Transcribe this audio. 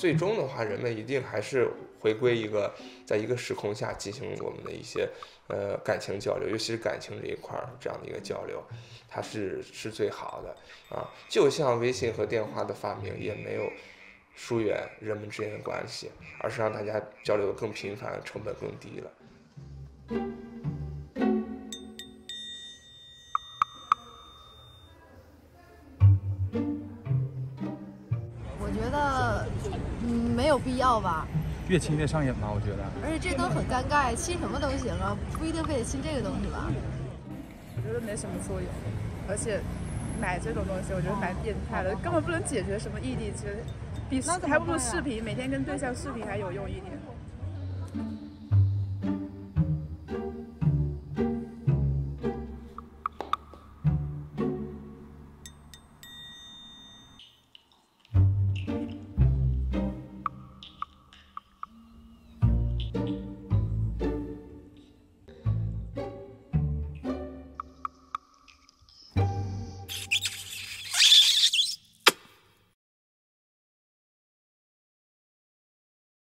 最终的话，人们一定还是回归在一个时空下进行我们的一些感情交流，尤其是感情这一块这样的一个交流，它是最好的啊。就像微信和电话的发明也没有疏远人们之间的关系，而是让大家交流的更频繁，成本更低了。我觉得，没有必要吧。越亲越上瘾吧，我觉得。而且这都很尴尬，亲什么都行啊，不一定非得亲这个东西吧。我觉得没什么作用，而且买这种东西，我觉得蛮变态的，根本不能解决什么异地，其实还不如视频，每天跟对象视频还有用一点。